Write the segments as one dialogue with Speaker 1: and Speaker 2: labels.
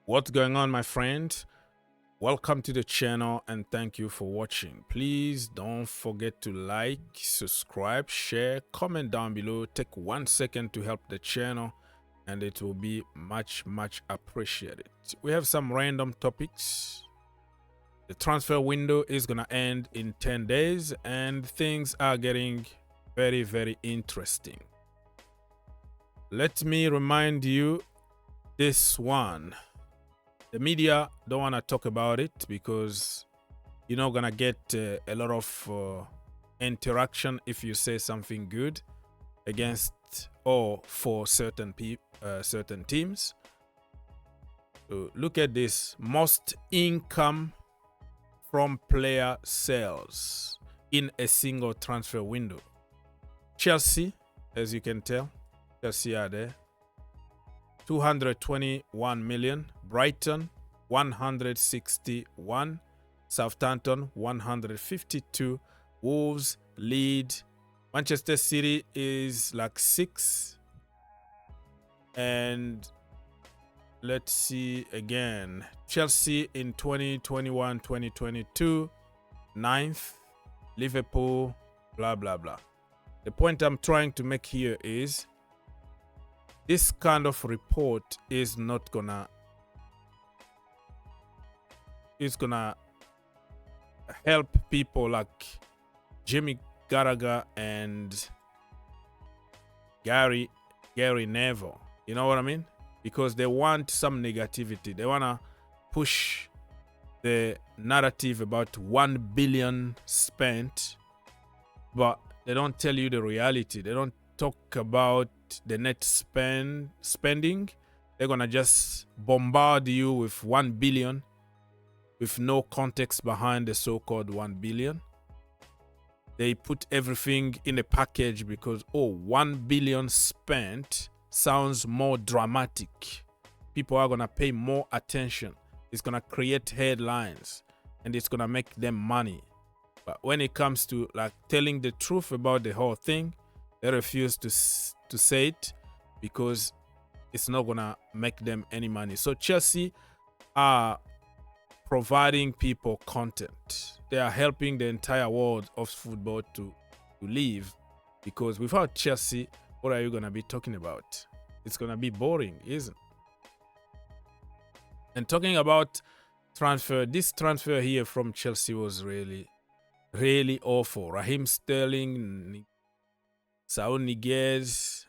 Speaker 1: What's going on, my friend? Welcome to the channel and thank you for watching. Please don't forget to like, subscribe, share, comment down below. Take 1 second to help the channel and it will be much appreciated. We have some random topics. The transfer window is gonna end in 10 days and things are getting very interesting. Let me remind you this one. The media don't want to talk about it because you're not gonna get a lot of interaction if you say something good against or for certain teams. So look at this: most income from player sales in a single transfer window. Chelsea, as you can tell, Chelsea are there. 221 million. Brighton 161, Southampton 152, Wolves lead. Manchester City is like 6, and let's see again. Chelsea in 2021-2022 9th, Liverpool blah. The point I'm trying to make here is this kind of report is not gonna help people like Jimmy Gallagher and Gary Neville. You know what I mean? Because they want some negativity. They wanna push the narrative about 1 billion spent, but they don't tell you the reality. They don't talk about the net spending. They're gonna just bombard you with 1 billion with no context behind the so-called 1 billion. They put everything in a package because 1 billion spent sounds more dramatic. People are gonna pay more attention. It's gonna create headlines and it's gonna make them money. But when it comes to like telling the truth about the whole thing, they refuse to say it because it's not gonna make them any money. So Chelsea are providing people content. They are helping the entire world of football to live, because without Chelsea, what are you gonna be talking about? It's gonna be boring, isn't it? And talking about transfer, this transfer here from Chelsea was really awful. Raheem Sterling, Saul Niguez,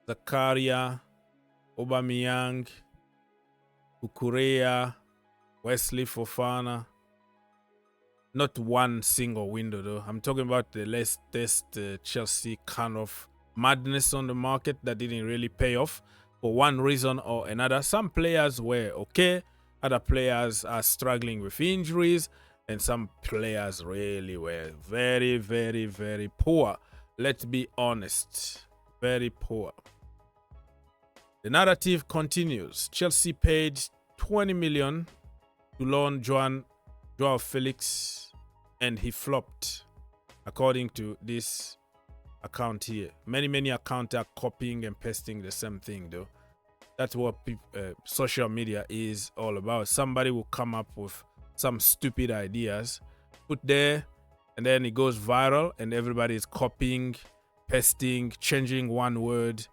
Speaker 1: Zakaria, Aubameyang, Ukurea, Wesley Fofana. Not one single window though. I'm talking about the latest Chelsea kind of madness on the market that didn't really pay off for one reason or another. Some players were okay, other players are struggling with injuries, and some players really were very poor. Let's be honest, very poor. The narrative continues. Chelsea paid 20 million to loan Joao Felix and he flopped, according to this account here. Many accounts are copying and pasting the same thing though. That's what social media is all about. Somebody will come up with some stupid ideas, put there, and then it goes viral and everybody is copying, pasting, changing one word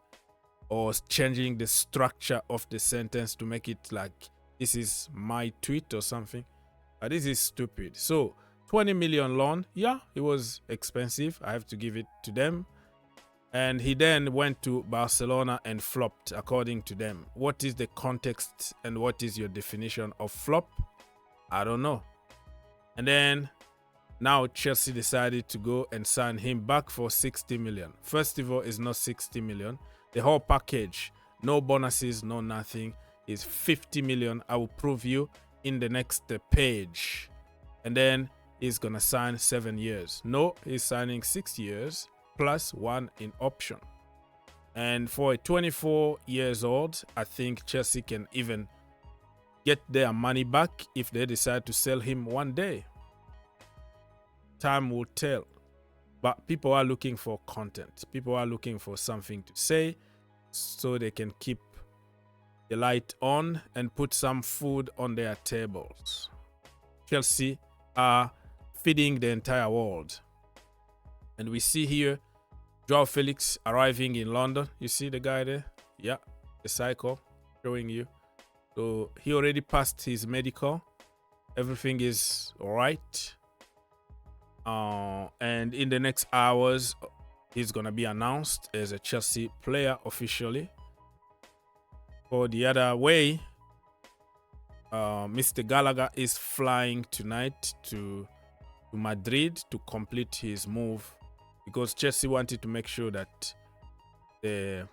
Speaker 1: or changing the structure of the sentence to make it like this is my tweet or something. This is stupid. So 20 million loan, yeah, it was expensive. I have to give it to them. And he then went to Barcelona and flopped, according to them. What is the context and what is your definition of flop? I don't know. And then now Chelsea decided to go and sign him back for 60 million. First of all, it's not 60 million. The whole package, no bonuses, no nothing, is 50 million. I will prove you in the next page. And then he's gonna sign 7 years. No, he's signing 6 years plus 1 in option. And for a 24 years old, I think Chelsea can even get their money back if they decide to sell him one day. Time will tell. But people are looking for content. People are looking for something to say so they can keep the light on and put some food on their tables. Chelsea are feeding the entire world. And we see here Joao Felix arriving in London. You see the guy there? Yeah, the cycle showing you. So he already passed his medical. Everything is all right. And in the next hours, he's going to be announced as a Chelsea player officially. For the other way, Mr. Gallagher is flying tonight to Madrid to complete his move, because Chelsea wanted to make sure that the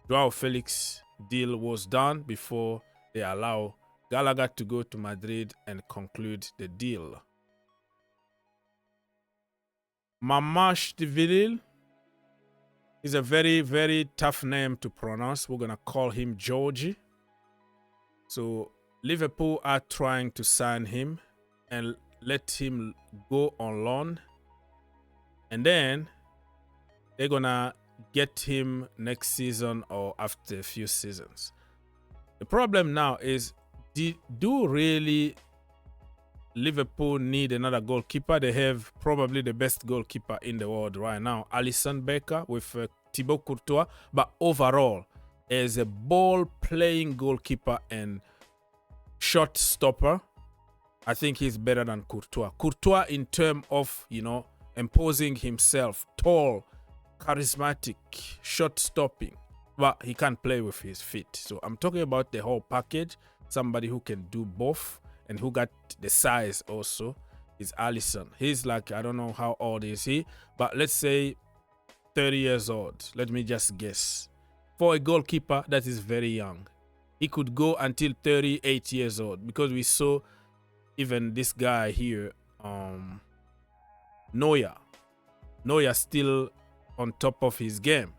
Speaker 1: Joao Felix deal was done before they allow Gallagher to go to Madrid and conclude the deal. Mamardashvili is a very, very tough name to pronounce. We're going to call him Giorgi. So Liverpool are trying to sign him and let him go on loan. And then they're going to get him next season or after a few seasons. The problem now is, do really Liverpool need another goalkeeper? They have probably the best goalkeeper in the world right now, Alisson Becker with Thibaut Courtois. But overall, as a ball-playing goalkeeper and shot stopper, I think he's better than Courtois. Courtois in terms of, imposing himself, tall, charismatic, shot stopping, but he can't play with his feet. So I'm talking about the whole package. Somebody who can do both and who got the size also is Alisson. He's like, I don't know how old is he, but let's say 30 years old. Let me just guess. For a goalkeeper, that is very young. He could go until 38 years old, because we saw even this guy here, Neuer still on top of his game.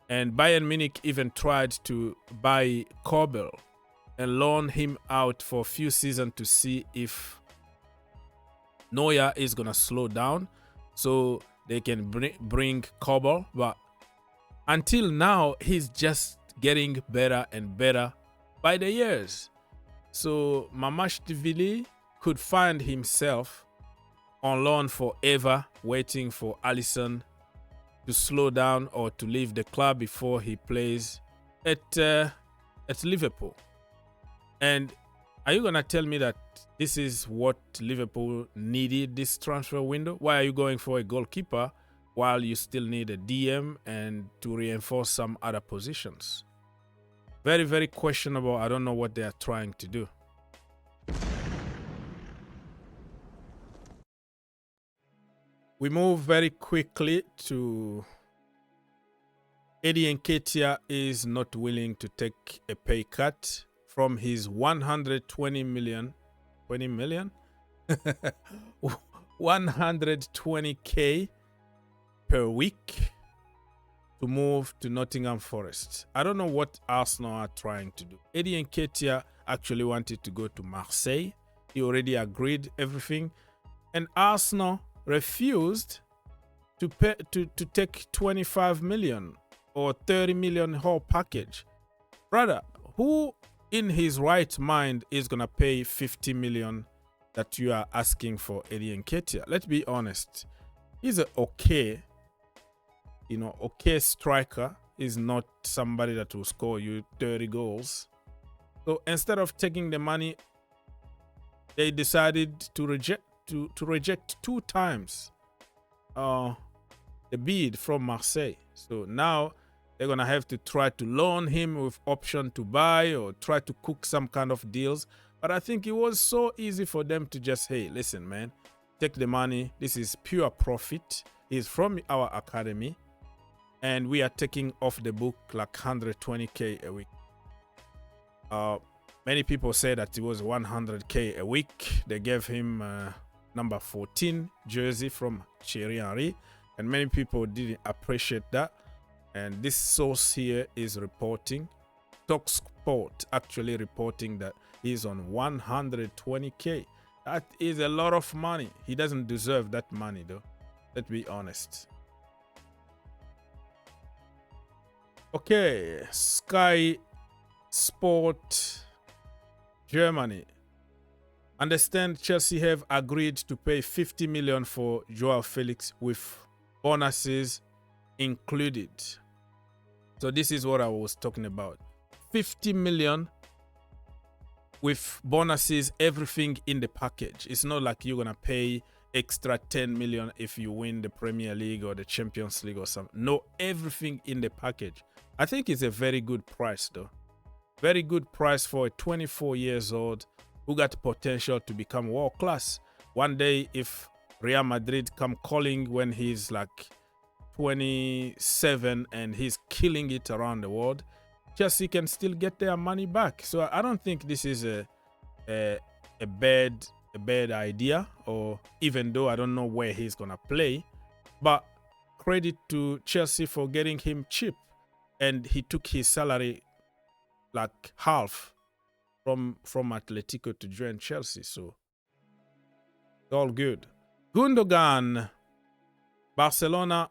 Speaker 1: And Bayern Munich even tried to buy Kobel and loan him out for a few seasons to see if Neuer is going to slow down so they can bring Kobel. But until now, he's just getting better and better by the years. So Mamardashvili could find himself on loan forever, waiting for Alisson to slow down or to leave the club before he plays at Liverpool. And are you going to tell me that this is what Liverpool needed this transfer window? Why are you going for a goalkeeper while you still need a DM and to reinforce some other positions? Very, very questionable. I don't know what they are trying to do. We move very quickly to Eddie Nketiah is not willing to take a pay cut from his 120K per week to move to Nottingham Forest. I don't know what Arsenal are trying to do. Eddie Nketiah actually wanted to go to Marseille. He already agreed everything, and Arsenal refused to pay to take 25 million or 30 million whole package. Brother, who in his right mind is gonna pay 50 million that you are asking for Eddie Nketiah? Let's be honest. He's a okay striker. He's not somebody that will score you 30 goals. So instead of taking the money, they decided to reject two times the bid from Marseille. So now they're gonna have to try to loan him with option to buy or try to cook some kind of deals. But I think it was so easy for them to just, hey, listen, man, take the money. This is pure profit. He's from our academy, and we are taking off the book like 120K a week. Many people say that it was 100K a week. They gave him number 14 jersey from Thierry Henry, and many people didn't appreciate that. And this source here is reporting, TalkSport actually reporting that he's on 120K. That is a lot of money. He doesn't deserve that money though. Let's be honest. Okay, Sky Sport Germany. Understand Chelsea have agreed to pay 50 million for Joao Felix with bonuses included. So this is what I was talking about. 50 million with bonuses, everything in the package. It's not like you're gonna pay extra 10 million if you win the Premier League or the Champions League or something. No, everything in the package. I think it's a very good price though. Very good price for a 24 years old who got potential to become world class. One day, if Real Madrid come calling when he's like 27 and he's killing it around the world, Chelsea can still get their money back. So I don't think this is a bad idea, or even though I don't know where he's gonna play, but credit to Chelsea for getting him cheap, and he took his salary like half from Atletico to join Chelsea, so all good. Gundogan, Barcelona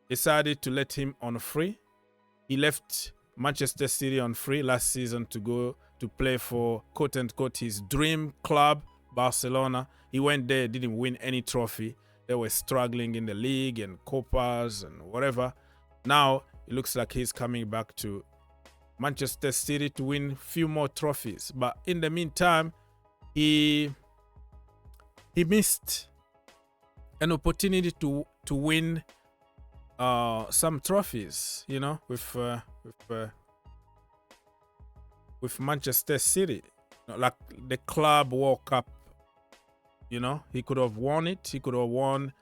Speaker 1: decided to let him on free. He left Manchester City on free last season to go to play for quote-unquote his dream club, Barcelona. He went there, didn't win any trophy. They were struggling in the league and Copas and whatever. Now it looks like he's coming back to Manchester City to win a few more trophies. But in the meantime, he missed an opportunity to win some trophies, you know, with Manchester City, like the Club World Cup. You know, he could have won it. He could have won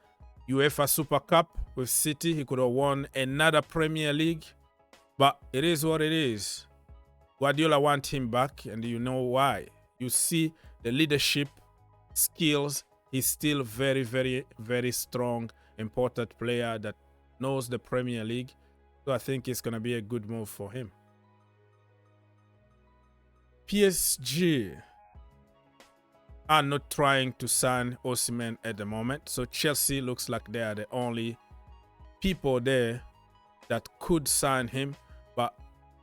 Speaker 1: UEFA Super Cup with City. He could have won another Premier League. But it is what it is. Guardiola wants him back, and you know why. You see the leadership skills. He's still very, very, very strong, important player that knows the Premier League. So I think it's going to be a good move for him. PSG are not trying to sign Osimhen at the moment. So Chelsea looks like they are the only people there that could sign him. But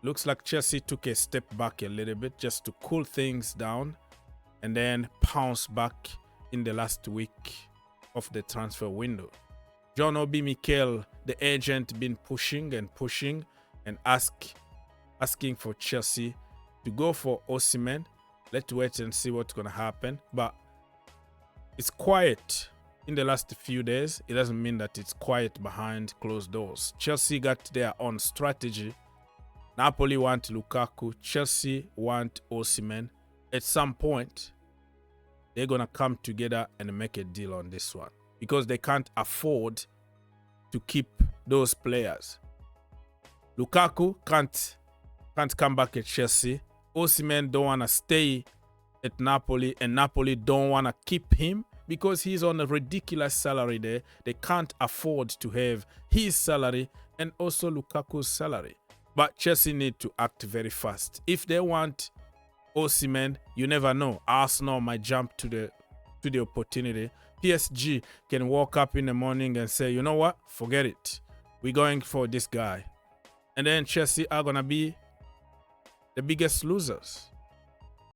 Speaker 1: looks like Chelsea took a step back a little bit just to cool things down and then pounce back in the last week of the transfer window. John Obi Mikel, the agent, been pushing and asking for Chelsea to go for Osimhen. Let's wait and see what's going to happen. But it's quiet in the last few days. It doesn't mean that it's quiet behind closed doors. Chelsea got their own strategy. Napoli want Lukaku. Chelsea want Osimhen. At some point, they're going to come together and make a deal on this one, because they can't afford to keep those players. Lukaku can't come back at Chelsea. Osimhen don't want to stay at Napoli, and Napoli don't want to keep him because he's on a ridiculous salary there. They can't afford to have his salary and also Lukaku's salary. But Chelsea need to act very fast. If they want Osimhen, you never know. Arsenal might jump to the opportunity. PSG can wake up in the morning and say, you know what? Forget it. We're going for this guy. And then Chelsea are going to be the biggest losers.